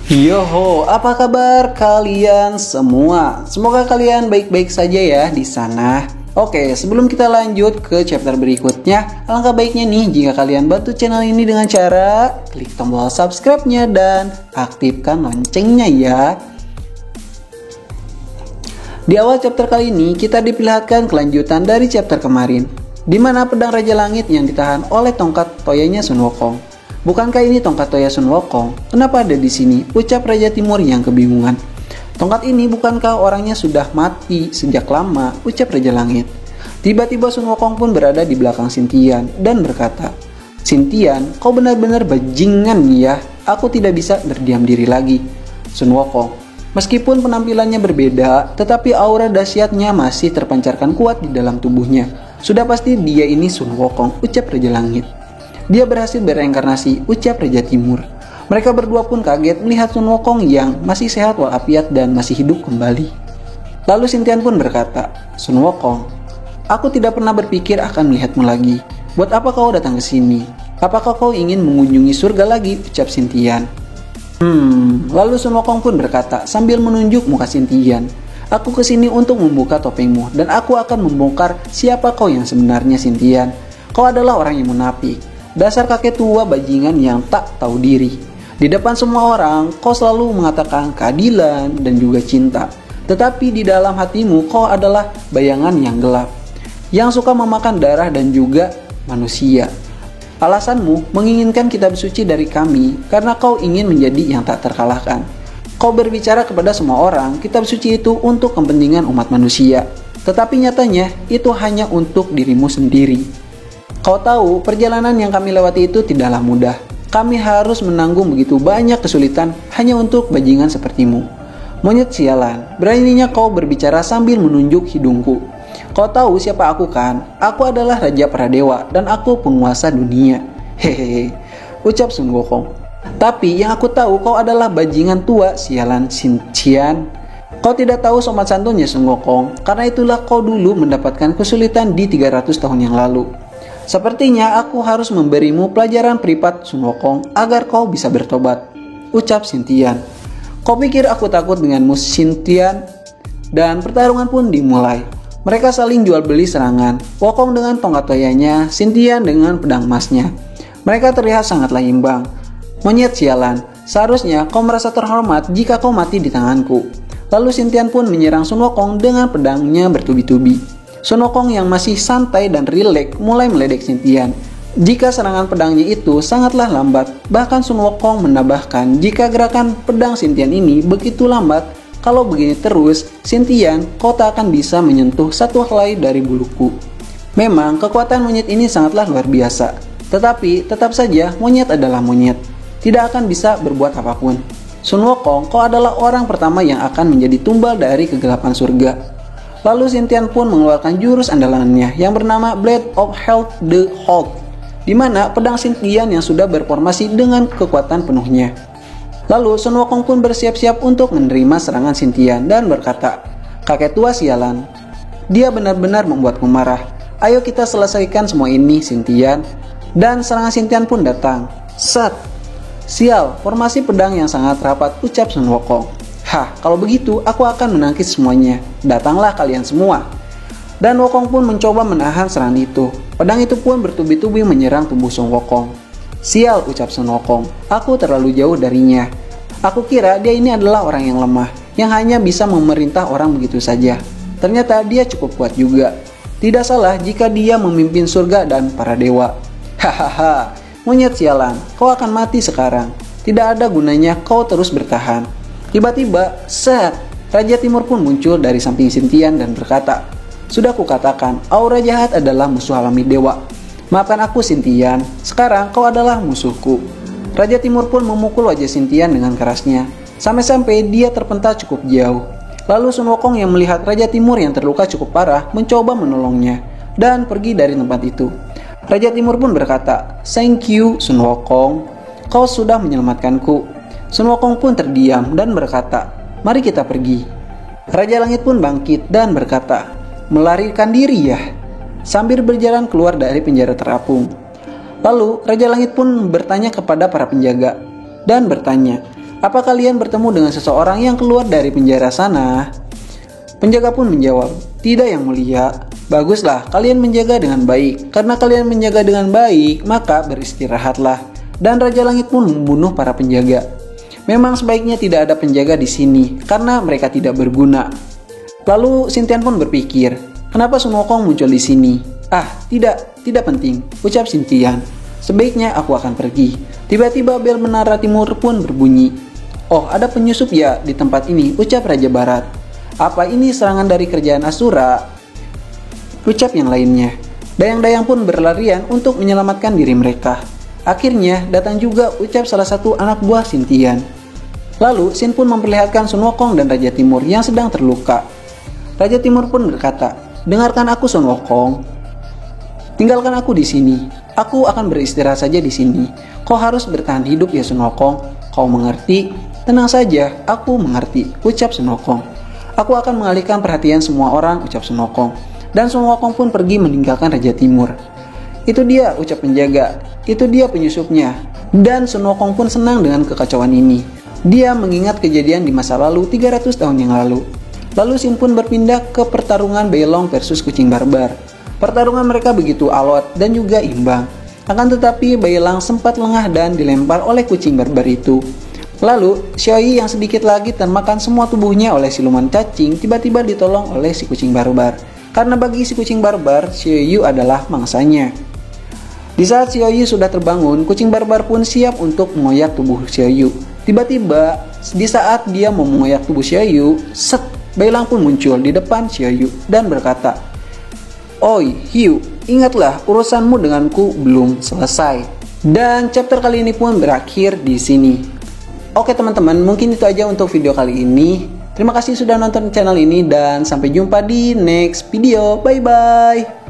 Yoho, apa kabar kalian semua? Semoga kalian baik-baik saja ya di sana. Oke, sebelum kita lanjut ke chapter berikutnya, alangkah baiknya nih jika kalian bantu channel ini dengan cara klik tombol subscribe-nya dan aktifkan loncengnya ya. Di awal chapter kali ini, kita diperlihatkan kelanjutan dari chapter kemarin, di mana pedang Raja Langit yang ditahan oleh tongkat toyanya Sun Wukong. Bukankah ini tongkat toya Sun Wukong? Kenapa ada di sini? Ucap Raja Timur yang kebingungan. Tongkat ini bukankah orangnya sudah mati sejak lama? Ucap Raja Langit. Tiba-tiba Sun Wukong pun berada di belakang Xintian dan berkata, "Xintian, kau benar-benar bajingan ya. Aku tidak bisa berdiam diri lagi." Sun Wukong, meskipun penampilannya berbeda, tetapi aura dahsyatnya masih terpancarkan kuat di dalam tubuhnya. Sudah pasti dia ini Sun Wukong, ucap Raja Langit. Dia berhasil bereinkarnasi, ucap Raja Timur. Mereka berdua pun kaget melihat Sun Wukong yang masih sehat walafiat dan masih hidup kembali. Lalu Xintian pun berkata, "Sun Wukong, aku tidak pernah berpikir akan melihatmu lagi. Buat apa kau datang ke sini? Apakah kau ingin mengunjungi surga lagi?" ucap Xintian. Lalu Sun Wukong pun berkata sambil menunjuk muka Xintian, "Aku kesini untuk membuka topengmu dan aku akan membongkar siapa kau yang sebenarnya, Xintian. Kau adalah orang yang munafik. Dasar kakek tua bajingan yang tak tahu diri. Di depan semua orang, kau selalu mengatakan keadilan dan juga cinta. Tetapi di dalam hatimu, kau adalah bayangan yang gelap, yang suka memakan darah dan juga manusia. Alasanmu menginginkan kitab suci dari kami karena kau ingin menjadi yang tak terkalahkan. Kau berbicara kepada semua orang, kitab suci itu untuk kepentingan umat manusia. Tetapi nyatanya, itu hanya untuk dirimu sendiri. Kau tahu, perjalanan yang kami lewati itu tidaklah mudah. Kami harus menanggung begitu banyak kesulitan hanya untuk bajingan sepertimu. Monyet sialan, beraninya kau berbicara sambil menunjuk hidungku. Kau tahu siapa aku kan? Aku adalah Raja para Dewa dan aku penguasa dunia. Hehehe, ucap Sun Wukong. Tapi yang aku tahu kau adalah bajingan tua sialan Xintian. Kau tidak tahu sopan santunnya Sun Wukong, karena itulah kau dulu mendapatkan kesulitan di 300 tahun yang lalu. Sepertinya aku harus memberimu pelajaran privat Sun Wukong agar kau bisa bertobat, ucap Xintian. Kau pikir aku takut denganmu, Xintian? Dan pertarungan pun dimulai. Mereka saling jual beli serangan, Wukong dengan tongkat toyanya, Xintian dengan pedang emasnya. Mereka terlihat sangatlah imbang. Monyet sialan, seharusnya kau merasa terhormat jika kau mati di tanganku. Lalu Xintian pun menyerang Sun Wukong dengan pedangnya bertubi-tubi. Sun Wukong yang masih santai dan rileks mulai meledek Xintian. Jika serangan pedangnya itu sangatlah lambat, bahkan Sun Wukong menambahkan jika gerakan pedang Xintian ini begitu lambat, kalau begini terus, Xintian, kau tak akan bisa menyentuh satu helai dari buluku. Memang kekuatan monyet ini sangatlah luar biasa, tetapi tetap saja monyet adalah monyet, tidak akan bisa berbuat apapun. Sun Wukong, kau adalah orang pertama yang akan menjadi tumbal dari kegelapan surga. Lalu Xintian pun mengeluarkan jurus andalannya yang bernama Blade of Health the Hold, di mana pedang Xintian yang sudah berformasi dengan kekuatan penuhnya. Lalu Sun Wukong pun bersiap-siap untuk menerima serangan Xintian dan berkata, "Kakek tua sialan, dia benar-benar membuatku marah. Ayo kita selesaikan semua ini, Xintian." Dan serangan Xintian pun datang. Set! Sial, formasi pedang yang sangat rapat, ucap Sun Wukong. "Hah, kalau begitu aku akan menangkis semuanya. Datanglah kalian semua." Dan Wukong pun mencoba menahan serangan itu. Pedang itu pun bertubi-tubi menyerang tubuh Sun Wukong. "Sial," ucap Sun Wukong, "aku terlalu jauh darinya. Aku kira dia ini adalah orang yang lemah, yang hanya bisa memerintah orang begitu saja. Ternyata dia cukup kuat juga. Tidak salah jika dia memimpin surga dan para dewa. Hahaha, monyet sialan, kau akan mati sekarang. Tidak ada gunanya kau terus bertahan." Tiba-tiba, set, Raja Timur pun muncul dari samping Xintian dan berkata, "Sudah kukatakan, aura jahat adalah musuh alami dewa. Maafkan aku, Xintian, sekarang kau adalah musuhku." Raja Timur pun memukul wajah Xintian dengan kerasnya, sampai-sampai dia terpental cukup jauh. Lalu Sun Wukong yang melihat Raja Timur yang terluka cukup parah mencoba menolongnya dan pergi dari tempat itu. Raja Timur pun berkata, "Thank you, Sun Wukong, kau sudah menyelamatkanku." Sun Wukong pun terdiam dan berkata, "Mari kita pergi." Raja Langit pun bangkit dan berkata, "Melarikan diri ya?" sambil berjalan keluar dari penjara terapung. Lalu Raja Langit pun bertanya kepada para penjaga dan bertanya, Apa kalian bertemu dengan seseorang yang keluar dari penjara sana? Penjaga pun menjawab, tidak yang mulia. Baguslah, kalian menjaga dengan baik. Karena kalian menjaga dengan baik, maka beristirahatlah. Dan Raja Langit pun membunuh para penjaga. Memang sebaiknya tidak ada penjaga di sini, karena mereka tidak berguna. Lalu Xintian pun berpikir, kenapa Sun Wukong muncul di sini? Ah, tidak penting, ucap Xintian. Sebaiknya aku akan pergi. Tiba-tiba bel menara timur pun berbunyi. Oh, ada penyusup ya di tempat ini, ucap Raja Barat. Apa ini serangan dari kerajaan Asura? Ucap yang lainnya. Dayang-dayang pun berlarian untuk menyelamatkan diri mereka. Akhirnya datang juga, ucap salah satu anak buah Xintian. Lalu Xin pun memperlihatkan Sun Wukong dan Raja Timur yang sedang terluka. Raja Timur pun berkata, dengarkan aku Sun Wukong. Tinggalkan aku di sini. Aku akan beristirahat saja di sini. Kau harus bertahan hidup ya Sun Wukong. Kau mengerti? Tenang saja, aku mengerti, ucap Sun Wukong. Aku akan mengalihkan perhatian semua orang, ucap Sun Wukong. Dan Sun Wukong pun pergi meninggalkan Raja Timur. Itu dia, ucap penjaga. Itu dia penyusupnya. Dan Sun Wukong pun senang dengan kekacauan ini. Dia mengingat kejadian di masa lalu 300 tahun yang lalu. Lalu Xin pun berpindah ke pertarungan Beilong versus kucing barbar. Pertarungan mereka begitu alot dan juga imbang. Akan tetapi Beilong sempat lengah dan dilempar oleh kucing barbar itu. Lalu Xiaoyi yang sedikit lagi termakan semua tubuhnya oleh siluman cacing tiba-tiba ditolong oleh si kucing barbar. Karena bagi si kucing barbar, Xiaoyu adalah mangsanya. Di saat Xiaoyu sudah terbangun, kucing barbar pun siap untuk mengoyak tubuh Xiaoyu. Tiba-tiba, di saat dia mau mengoyak tubuh Xiaoyu, Beilong pun muncul di depan Xiaoyu dan berkata, Oi, Hiu, ingatlah urusanmu denganku belum selesai. Dan chapter kali ini pun berakhir di sini. Oke teman-teman, mungkin itu aja untuk video kali ini. Terima kasih sudah nonton channel ini dan sampai jumpa di next video. Bye-bye.